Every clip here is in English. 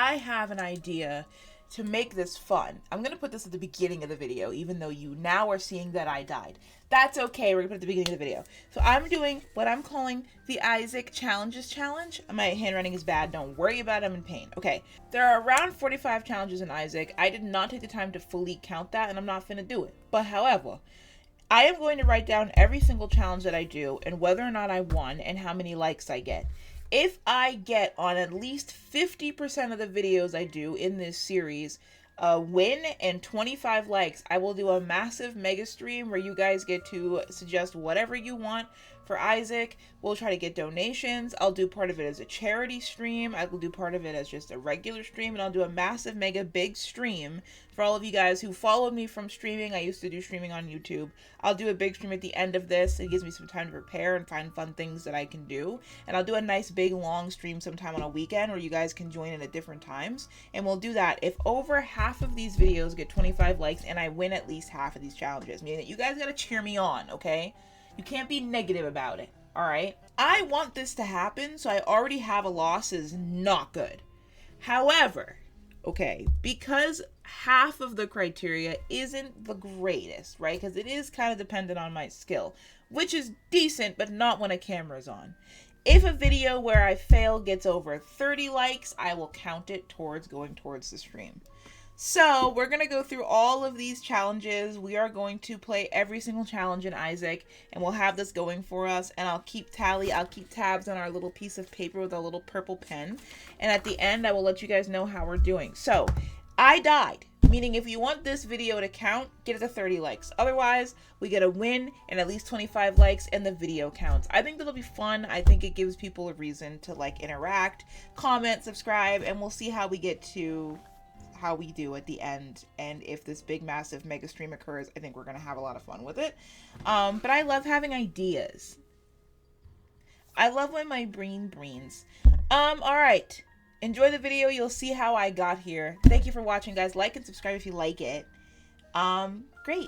I have an idea to make this fun. I'm going to put this at the beginning of the video, even though you now are seeing that I died. That's okay, we're going to put it at the beginning of the video. So I'm doing what I'm calling the Isaac Challenges Challenge. My handwriting is bad, don't worry about it, I'm in pain. Okay, there are around 45 challenges in Isaac. I did not take the time to fully count that, and I'm not finna do it. But however, I am going to write down every single challenge that I do and whether or not I won and how many likes I get. If I get on at least 50% of the videos I do in this series a win and 25 likes, I will do a massive mega stream where you guys get to suggest whatever you want for Isaac. We'll try to get donations. I'll do part of it as a charity stream. I will do part of it as just a regular stream, and I'll do a massive mega big stream for all of you guys who followed me from streaming. I used to do streaming on YouTube. I'll do a big stream at the end of this. It gives me some time to prepare and find fun things that I can do. And I'll do a nice big long stream sometime on a weekend where you guys can join in at different times. And we'll do that if over half of these videos get 25 likes and I win at least half of these challenges. Meaning that you guys gotta cheer me on, okay? You can't be negative about it, alright? I want this to happen, so I already have a loss is not good. However, okay, because half of the criteria isn't the greatest, right? Because it is kind of dependent on my skill, which is decent, but not when a camera's on. If a video where I fail gets over 30 likes, I will count it towards going towards the stream. So we're going to go through all of these challenges. We are going to play every single challenge in Isaac, and we'll have this going for us, and I'll keep tabs on our little piece of paper with a little purple pen, and at the end I will let you guys know how we're doing. So I died, meaning if you want this video to count, get it to 30 likes. Otherwise, we get a win and at least 25 likes and the video counts. I think that'll be fun. I think it gives people a reason to like interact, comment, subscribe, and we'll see how we get to how we do at the end. And if this big massive mega stream occurs, I think we're gonna have a lot of fun with it. But I love having ideas. I love when my brain brains. All right, enjoy the video. You'll see how I got here. Thank you for watching, guys. Like and subscribe if you like it. Great.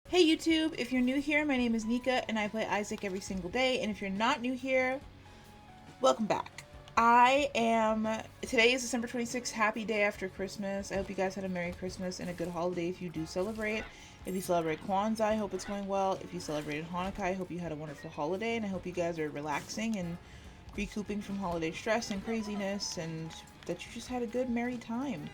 Hey YouTube, if you're new here, my name is Nika and I play Isaac every single day, and if you're not new here, welcome back. Today is December 26th, happy day after Christmas. I hope you guys had a Merry Christmas and a good holiday if you do celebrate. If you celebrate Kwanzaa, I hope it's going well. If you celebrated Hanukkah, I hope you had a wonderful holiday, and I hope you guys are relaxing and recouping from holiday stress and craziness, and that you just had a good merry time.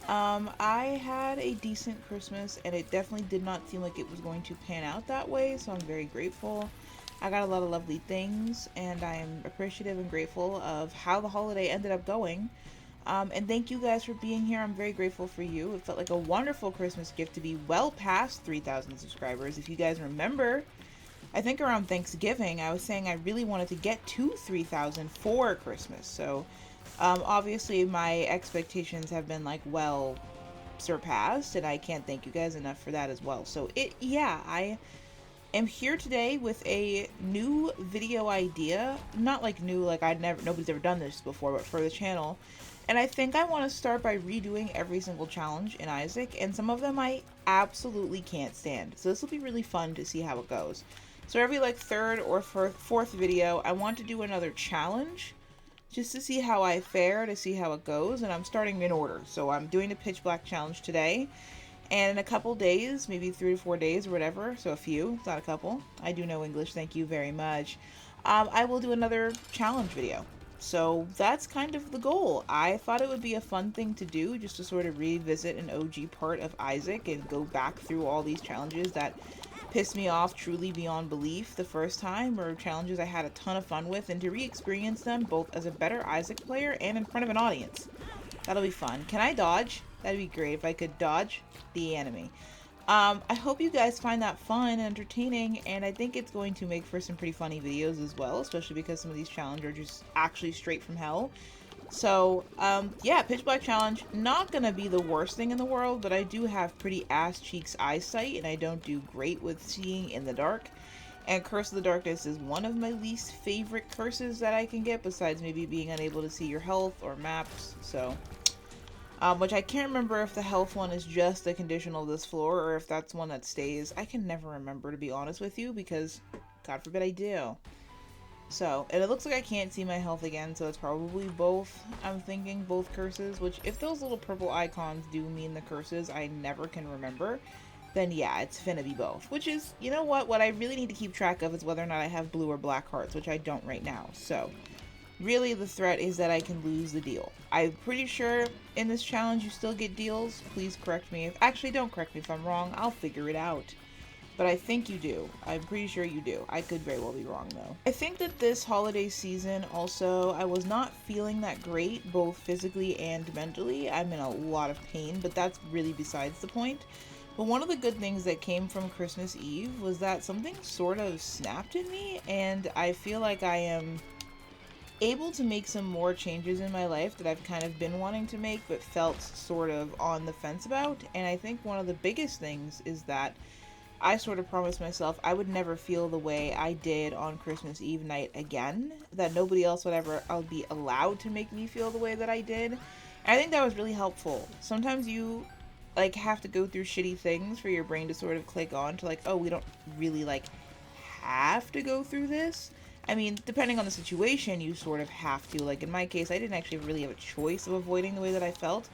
I had a decent Christmas, and it definitely did not seem like it was going to pan out that way, so I'm very grateful. I got a lot of lovely things, and I am appreciative and grateful of how the holiday ended up going. And thank you guys for being here. I'm very grateful for you. It felt like a wonderful Christmas gift to be well past 3,000 subscribers. If you guys remember, I think around Thanksgiving, I was saying I really wanted to get to 3,000 for Christmas, so obviously my expectations have been like well surpassed, and I can't thank you guys enough for that as well. So I am here today with a new video idea. Not like new, like nobody's ever done this before, but for the channel. And I think I want to start by redoing every single challenge in Isaac, and some of them I absolutely can't stand. So this will be really fun to see how it goes. So every like third or fourth video, I want to do another challenge, just to see how I fare, to see how it goes, and I'm starting in order. So I'm doing the Pitch Black Challenge today, and in a couple days, maybe 3 to 4 days or whatever, so a few, not a couple. I do know English, thank you very much. I will do another challenge video. So that's kind of the goal. I thought it would be a fun thing to do, just to sort of revisit an OG part of Isaac and go back through all these challenges that pissed me off truly beyond belief the first time, or challenges I had a ton of fun with, and to re-experience them both as a better Isaac player and in front of an audience. That'll be fun. Can I dodge? That'd be great if I could dodge the enemy. I hope you guys find that fun and entertaining, and I think it's going to make for some pretty funny videos as well, especially because some of these challenges are just actually straight from hell. So, yeah, Pitch Black Challenge, not gonna be the worst thing in the world, but I do have pretty ass cheeks eyesight, and I don't do great with seeing in the dark. And Curse of the Darkness is one of my least favorite curses that I can get, besides maybe being unable to see your health or maps. So, Which I can't remember if the health one is just a conditional of this floor or if that's one that stays. I can never remember, to be honest with you, because God forbid I do. So, and it looks like I can't see my health again, so it's probably both. I'm thinking both curses, which if those little purple icons do mean the curses I never can remember, then yeah, it's finna be both. Which is, you know what I really need to keep track of is whether or not I have blue or black hearts, which I don't right now. So, really the threat is that I can lose the deal. I'm pretty sure in this challenge you still get deals. Please correct me. Actually, don't correct me if I'm wrong. I'll figure it out. But I think you do. I'm pretty sure you do. I could very well be wrong, though. I think that this holiday season also, I was not feeling that great, both physically and mentally. I'm in a lot of pain, but that's really besides the point. But one of the good things that came from Christmas Eve was that something sort of snapped in me, and I feel like I am able to make some more changes in my life that I've kind of been wanting to make, but felt sort of on the fence about. And I think one of the biggest things is that I sort of promised myself I would never feel the way I did on Christmas Eve night again. That nobody else would ever be allowed to make me feel the way that I did. I think that was really helpful. Sometimes you like have to go through shitty things for your brain to sort of click on to like, oh, we don't really like have to go through this. I mean, depending on the situation, you sort of have to. Like in my case, I didn't actually really have a choice of avoiding the way that I felt.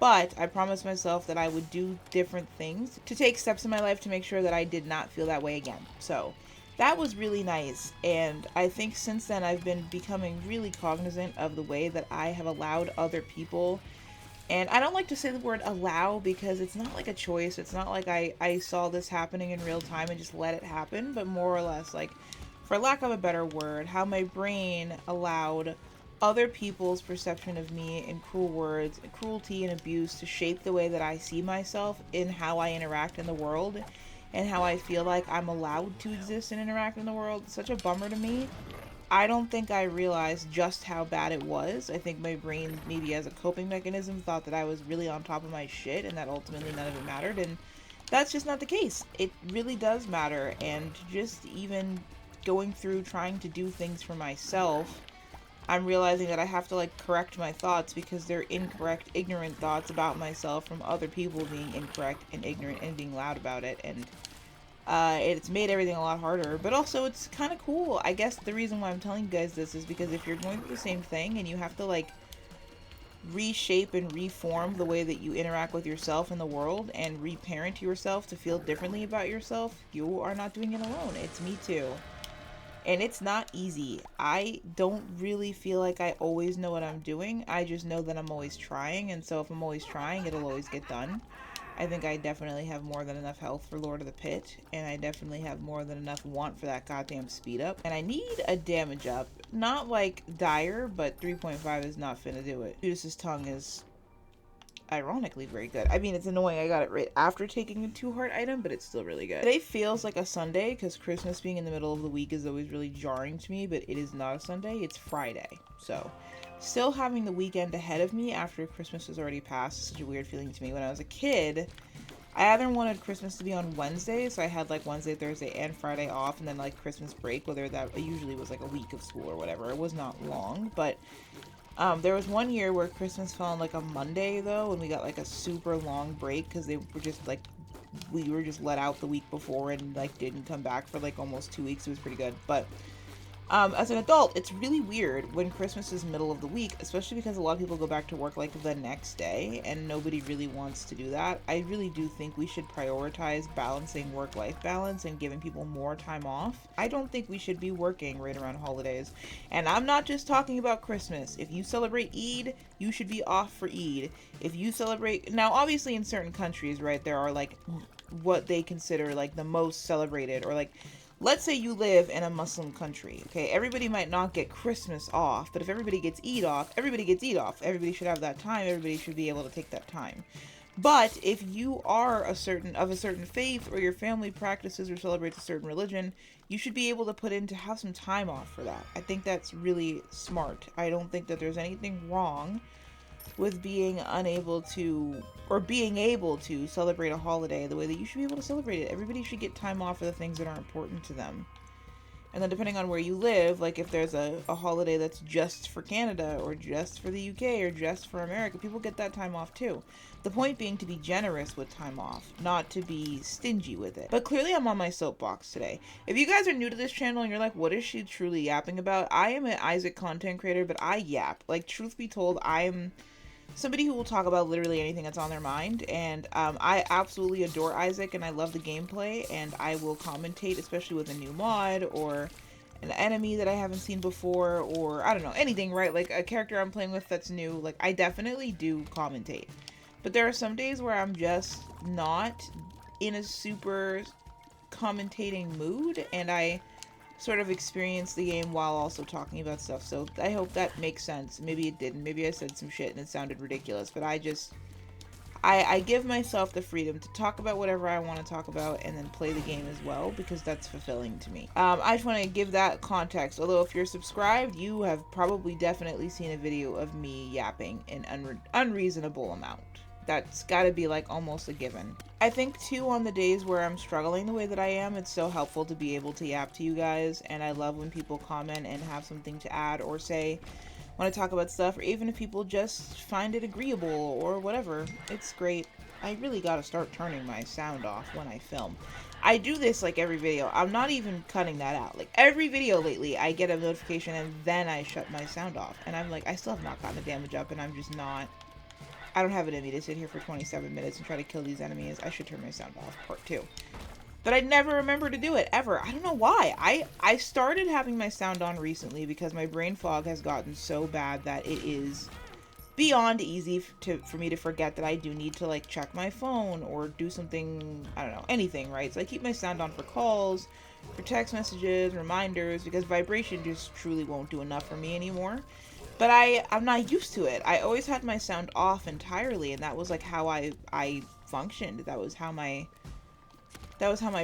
But I promised myself that I would do different things to take steps in my life to make sure that I did not feel that way again. So that was really nice. And I think since then I've been becoming really cognizant of the way that I have allowed other people. And I don't like to say the word allow because it's not like a choice. It's not like I saw this happening in real time and just let it happen. But more or less, like, for lack of a better word, how my brain allowed other people's perception of me in cruel words, cruelty, and abuse to shape the way that I see myself in how I interact in the world and how I feel like I'm allowed to exist and interact in the world. It's such a bummer to me. I don't think I realized just how bad it was. I think my brain, maybe as a coping mechanism, thought that I was really on top of my shit and that ultimately none of it mattered. And that's just not the case. It really does matter. And just even going through trying to do things for myself, I'm realizing that I have to like correct my thoughts because they're incorrect, ignorant thoughts about myself from other people being incorrect and ignorant and being loud about it. And it's made everything a lot harder, but also it's kind of cool. I guess the reason why I'm telling you guys this is because if you're going through the same thing and you have to like reshape and reform the way that you interact with yourself in the world and reparent yourself to feel differently about yourself, you are not doing it alone. It's me too. And it's not easy. I don't really feel like I always know what I'm doing. I just know that I'm always trying. And so if I'm always trying, it'll always get done. I think I definitely have more than enough health for Lord of the Pit. And I definitely have more than enough want for that goddamn speed up. And I need a damage up. Not like dire, but 3.5 is not finna do it. Judas's tongue is ironically very good. I mean, it's annoying I got it right after taking a 2-heart item, but it's still really good. Today feels like a Sunday because Christmas being in the middle of the week is always really jarring to me, but it is not a Sunday, it's Friday. So still having the weekend ahead of me after Christmas has already passed is such a weird feeling to me. When I was a kid, I either wanted Christmas to be on Wednesday, so I had like Wednesday, Thursday, and Friday off, and then like Christmas break, whether that usually was like a week of school or whatever. It was not long, but there was one year where Christmas fell on like a Monday though, and we got like a super long break because they were just like, we were just let out the week before and like didn't come back for like almost 2 weeks. It was pretty good. But as an adult, it's really weird when Christmas is middle of the week, especially because a lot of people go back to work like the next day and nobody really wants to do that. I really do think we should prioritize balancing work-life balance and giving people more time off. I don't think we should be working right around holidays. And I'm not just talking about Christmas. If you celebrate Eid, you should be off for Eid. If you celebrate... Now, obviously in certain countries, right, there are like what they consider like the most celebrated, or like, let's say you live in a Muslim country, okay? Everybody might not get Christmas off, but if everybody gets Eid off, everybody gets Eid off. Everybody should have that time. Everybody should be able to take that time. But if you are of a certain faith, or your family practices or celebrates a certain religion, you should be able to have some time off for that. I think that's really smart. I don't think that there's anything wrong with being unable to, or being able to celebrate a holiday the way that you should be able to celebrate it. Everybody should get time off for the things that are important to them. And then depending on where you live, like if there's a holiday that's just for Canada or just for the UK or just for America, people get that time off too. The point being to be generous with time off, not to be stingy with it. But clearly I'm on my soapbox today. If you guys are new to this channel and you're like, what is she truly yapping about? I am an Isaac content creator, but I yap. Like, truth be told, I'm somebody who will talk about literally anything that's on their mind, and I absolutely adore Isaac, and I love the gameplay, and I will commentate, especially with a new mod, or an enemy that I haven't seen before, or I don't know, anything, right? Like a character I'm playing with that's new. Like, I definitely do commentate. But there are some days where I'm just not in a super commentating mood, and I sort of experience the game while also talking about stuff. So I hope that makes sense. Maybe it didn't. Maybe I said some shit and it sounded ridiculous, but I give myself the freedom to talk about whatever I want to talk about and then play the game as well, because that's fulfilling to me. I just want to give that context. Although if you're subscribed, you have probably definitely seen a video of me yapping an unreasonable amount. That's got to be like almost a given. I think too, on the days where I'm struggling the way that I am, it's so helpful to be able to yap to you guys, and I love when people comment and have something to add or say, want to talk about stuff, or even if people just find it agreeable or whatever. It's great. I really got to start turning my sound off when I film. I do this like every video. I'm not even cutting that out. Like every video lately, I get a notification and then I shut my sound off, and I'm like, I still have not gotten the damage up, and I'm just not. I don't have it in me to sit here for 27 minutes and try to kill these enemies. I should turn my sound off, part 2. But I never remember to do it, ever. I don't know why. I started having my sound on recently because my brain fog has gotten so bad that it is beyond easy for me to forget that I do need to, like, check my phone or do something, I don't know, anything, right? So I keep my sound on for calls, for text messages, reminders, because vibration just truly won't do enough for me anymore. But I'm not used to it. I always had my sound off entirely, and that was like how I functioned. That was how my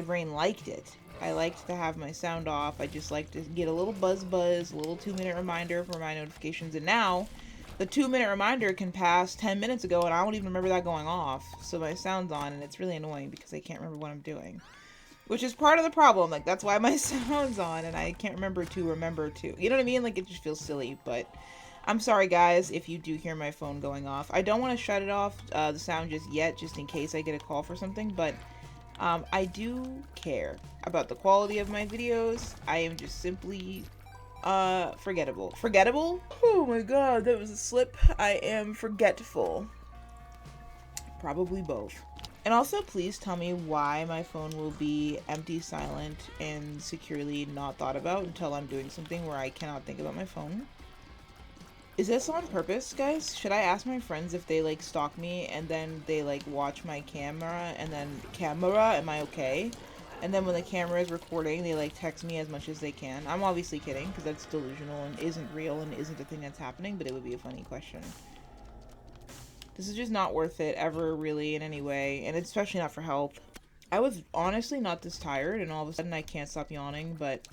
brain liked it. I liked to have my sound off. I just like to get a little buzz, a little 2-minute reminder for my notifications. And now the 2-minute reminder can pass 10 minutes ago and I don't even remember that going off. So my sound's on, and it's really annoying because I can't remember what I'm doing. Which is part of the problem. Like, that's why my sound's on and I can't remember to. You know what I mean? Like, it just feels silly, but I'm sorry, guys, if you do hear my phone going off. I don't want to shut it off, the sound just yet, just in case I get a call for something, but I do care about the quality of my videos. I am just simply forgettable. Forgettable? Oh my god, that was a slip. I am forgetful. Probably both. And also, please tell me why my phone will be empty, silent, and securely not thought about until I'm doing something where I cannot think about my phone. Is this on purpose, guys? Should I ask my friends if they, like, stalk me and then they, like, watch my camera and then am I okay? And then when the camera is recording, they, like, text me as much as they can. I'm obviously kidding, because that's delusional and isn't real and isn't a thing that's happening, but it would be a funny question. This is just not worth it ever, really, in any way, and especially not for health. I was honestly not this tired, and all of a sudden I can't stop yawning, but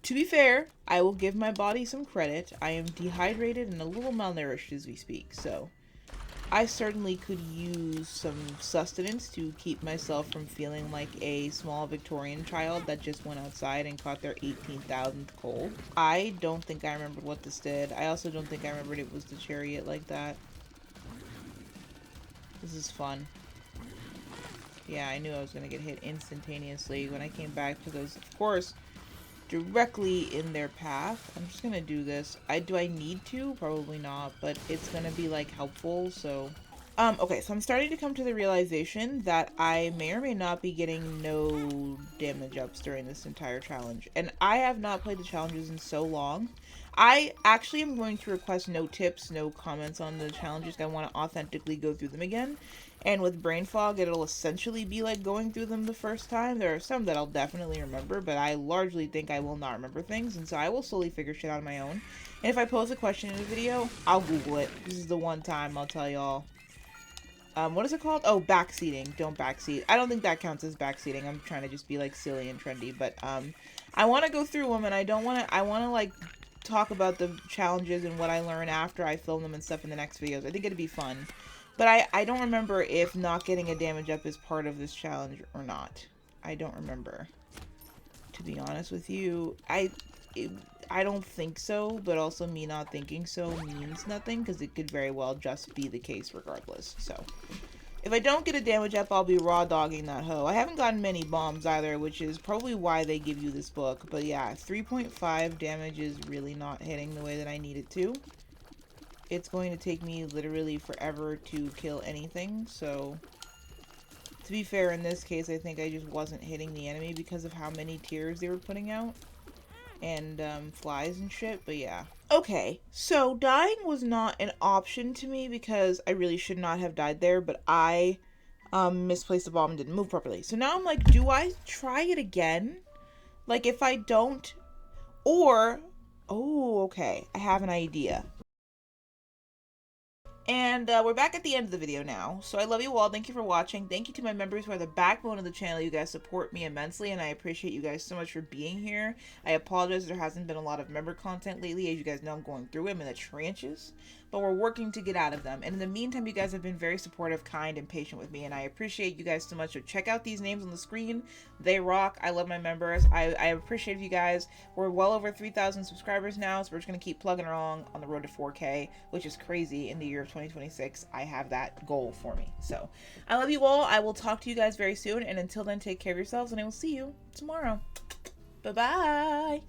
to be fair, I will give my body some credit. I am dehydrated and a little malnourished as we speak, so I certainly could use some sustenance to keep myself from feeling like a small Victorian child that just went outside and caught their 18,000th cold. I don't think I remembered what this did. I also don't think I remembered it was the chariot like that. This is fun. Yeah, I knew I was going to get hit instantaneously when I came back to those, of course, directly in their path. I'm just gonna do this. Do I need to? Probably not, but it's gonna be, like, helpful, so. Okay, so I'm starting to come to the realization that I may or may not be getting no damage ups during this entire challenge. And I have not played the challenges in so long. I actually am going to request no tips, no comments on the challenges. I want to authentically go through them again. And with brain fog, it'll essentially be like going through them the first time. There are some that I'll definitely remember, but I largely think I will not remember things, and so I will slowly figure shit out on my own. And if I pose a question in a video, I'll Google it. This is the one time I'll tell y'all. What is it called? Oh, backseating. Don't backseat. I don't think that counts as backseating. I'm trying to just be, like, silly and trendy, but, I want to go through them, and I want to, like, talk about the challenges and what I learn after I film them and stuff in the next videos. I think it'd be fun. But I don't remember if not getting a damage up is part of this challenge or not. I don't remember. to be honest with you. I don't think so, but also me not thinking so means nothing, because it could very well just be the case regardless. So if I don't get a damage up, I'll be raw dogging that hoe. I haven't gotten many bombs either, which is probably why they give you this book. But yeah, 3.5 damage is really not hitting the way that I need it to. It's going to take me literally forever to kill anything, so to be fair, in this case, I think I just wasn't hitting the enemy because of how many tears they were putting out. And flies and shit, but yeah. Okay, so dying was not an option to me because I really should not have died there, but I misplaced the bomb and didn't move properly. So now I'm like, do I try it again? Like, if I don't, or, oh, okay, I have an idea. And we're back at the end of the video now. So I love you all. Thank you for watching. Thank you to my members who are the backbone of the channel. You guys support me immensely, and I appreciate you guys so much for being here. I apologize there hasn't been a lot of member content lately. As you guys know, I'm going through it. I'm in the trenches. But we're working to get out of them. And in the meantime, you guys have been very supportive, kind, and patient with me. And I appreciate you guys so much. So check out these names on the screen. They rock. I love my members. I appreciate you guys. We're well over 3,000 subscribers now. So we're just going to keep plugging along on the road to 4K, which is crazy in the year of 2026. I have that goal for me. So I love you all. I will talk to you guys very soon. And until then, take care of yourselves. And I will see you tomorrow. Bye-bye.